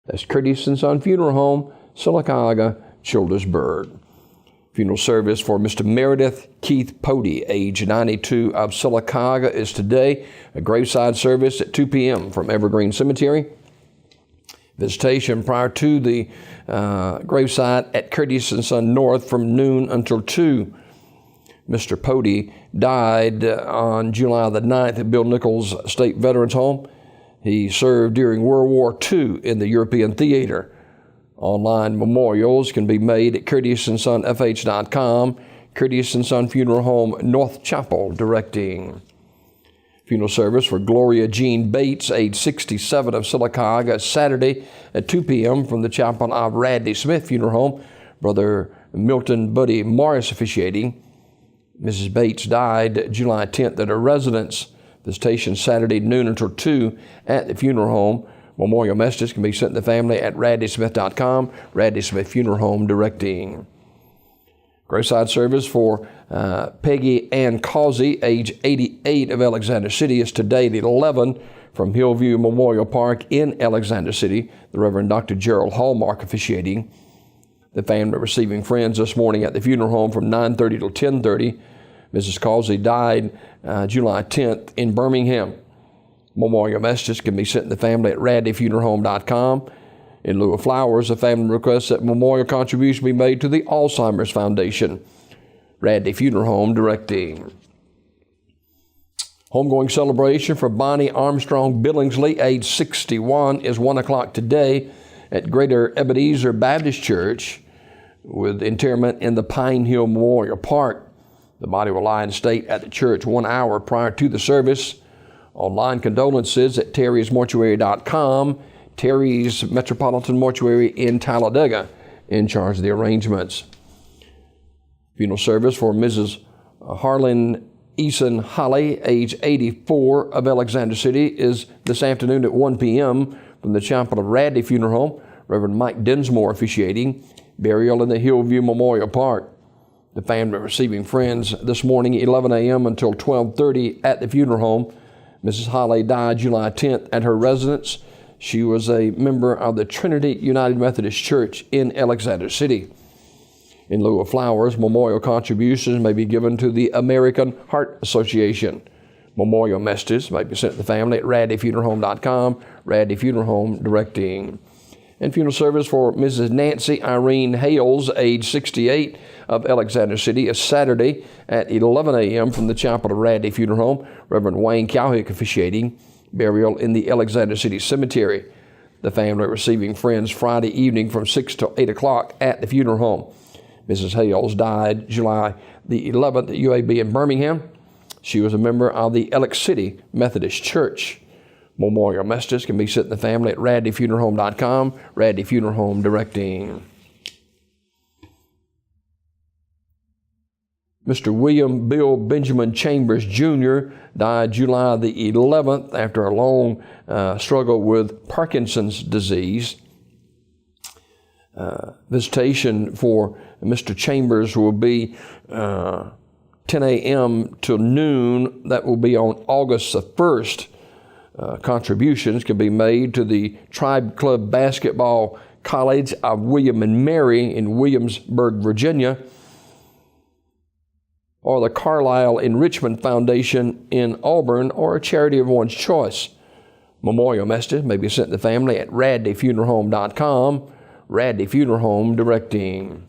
That's Curtis & Son Funeral Home, Sylacauga, Childersburg. Funeral service for Mr. Meredith Keith Pody, age 92, of Sylacauga, is today. A graveside service at 2 p.m. from Evergreen Cemetery. Visitation prior to the graveside at Curtis & Son North from noon until 2. Mr. Pody died on July the 9th at Bill Nichols State Veterans Home. He served during World War II in the European theater. Online memorials can be made at CurtisandSonFH.com. Curtis & Son Funeral Home, North Chapel, directing. Funeral service for Gloria Jean Bates, age 67, of Sylacauga, Saturday at 2 p.m. from the chapel of Radley Smith Funeral Home. Brother Milton Buddy Morris officiating. Mrs. Bates died July 10th at her residence. Visitation Saturday noon until 2 at the funeral home. Memorial messages can be sent to the family at radleysmith.com. Radley Smith Funeral Home directing. Graveside service for Peggy and Causey, age 88, of Alexander City, is today at 11 from Hillview Memorial Park in Alexander City. The Reverend Dr. Gerald Hallmark officiating. The family receiving friends this morning at the funeral home from 9:30 till 10:30. Mrs. Causey died July 10th in Birmingham. Memorial messages can be sent to the family at radleyfuneralhome.com. In lieu of flowers, the family requests that memorial contribution be made to the Alzheimer's Foundation. Radley Funeral Home directing. Homegoing celebration for Bonnie Armstrong Billingsley, age 61, is 1 o'clock today at Greater Ebenezer Baptist Church, with interment in the Pine Hill Memorial Park. The body will lie in state at the church 1 hour prior to the service. Online condolences at terrysmortuary.com. Terry's Metropolitan Mortuary in Talladega in charge of the arrangements. Funeral service for Mrs. Harlan Eason Holly, age 84, of Alexander City, is this afternoon at 1 p.m. from the chapel of Radley Funeral Home. Reverend Mike Dinsmore officiating. Burial in the Hillview Memorial Park. The family receiving friends this morning, 11 a.m. until 12:30 at the funeral home. Mrs. Holly died July 10th at her residence. She was a member of the Trinity United Methodist Church in Alexander City. In lieu of flowers, memorial contributions may be given to the American Heart Association. Memorial messages may be sent to the family at radleyfuneralhome.com. Radley Funeral Home directing. And funeral service for Mrs. Nancy Irene Hales, age 68, of Alexander City, is Saturday at 11 a.m. from the chapel of Radley Funeral Home. Reverend Wayne Cowhick officiating. Burial in the Alexander City Cemetery. The family receiving friends Friday evening from 6 to 8 o'clock at the funeral home. Mrs. Hales died July the 11th at UAB in Birmingham. She was a member of the Ellick City Methodist Church. Memorial messages can be sent to the family at radleyfuneralhome.com. Radley Funeral Home directing. Mr. William Bill Benjamin Chambers Jr. died July the 11th after a long struggle with Parkinson's disease. Visitation for Mr. Chambers will be 10 a.m. till noon. That will be on August the 1st. Contributions can be made to the Tribe Club Basketball College of William and Mary in Williamsburg, Virginia, or the Carlisle Enrichment Foundation in Auburn, or a charity of one's choice. Memorial messages may be sent to the family at radleyfuneralhome.com. Radley Funeral Home directing.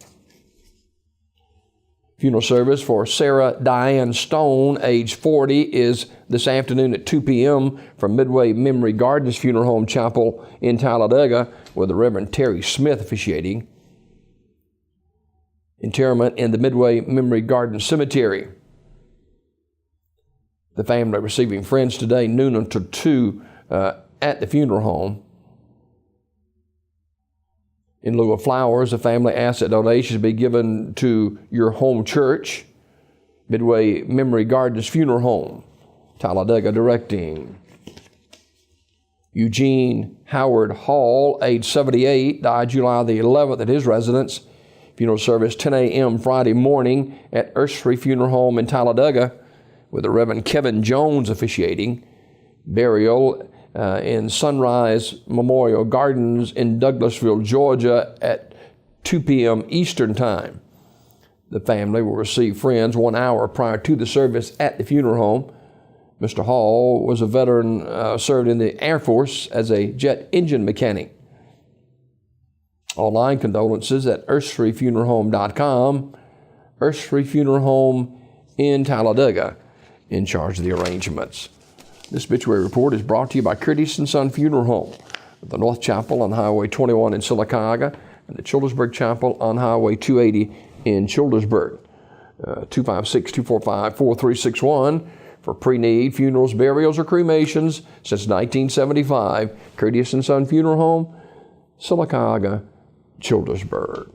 Funeral service for Sarah Diane Stone, age 40, is this afternoon at 2 p.m. from Midway Memory Gardens Funeral Home Chapel in Talladega, with the Reverend Terry Smith officiating. Interment in the Midway Memory Garden Cemetery. The family receiving friends today, noon until 2 at the funeral home. In lieu of flowers, the family asks that donations be given to your home church, Midway Memory Gardens Funeral Home, Talladega directing. Eugene Howard Hall, age 78, died July the 11th at his residence. Funeral service 10 a.m. Friday morning at Ursery Funeral Home in Talladega, with the Reverend Kevin Jones officiating. Burial in Sunrise Memorial Gardens in Douglasville, Georgia at 2 p.m. Eastern Time. The family will receive friends 1 hour prior to the service at the funeral home. Mr. Hall was a veteran, served in the Air Force as a jet engine mechanic. Online condolences at earthstreetfuneralhome.com. Earthstreet Funeral Home in Talladega in charge of the arrangements. This obituary report is brought to you by Curtis & Son Funeral Home, the North Chapel on Highway 21 in Sylacauga, and the Childersburg Chapel on Highway 280 in Childersburg. 256-245-4361 for pre-need funerals, burials, or cremations since 1975. Curtis & Son Funeral Home, Sylacauga, Childersburg.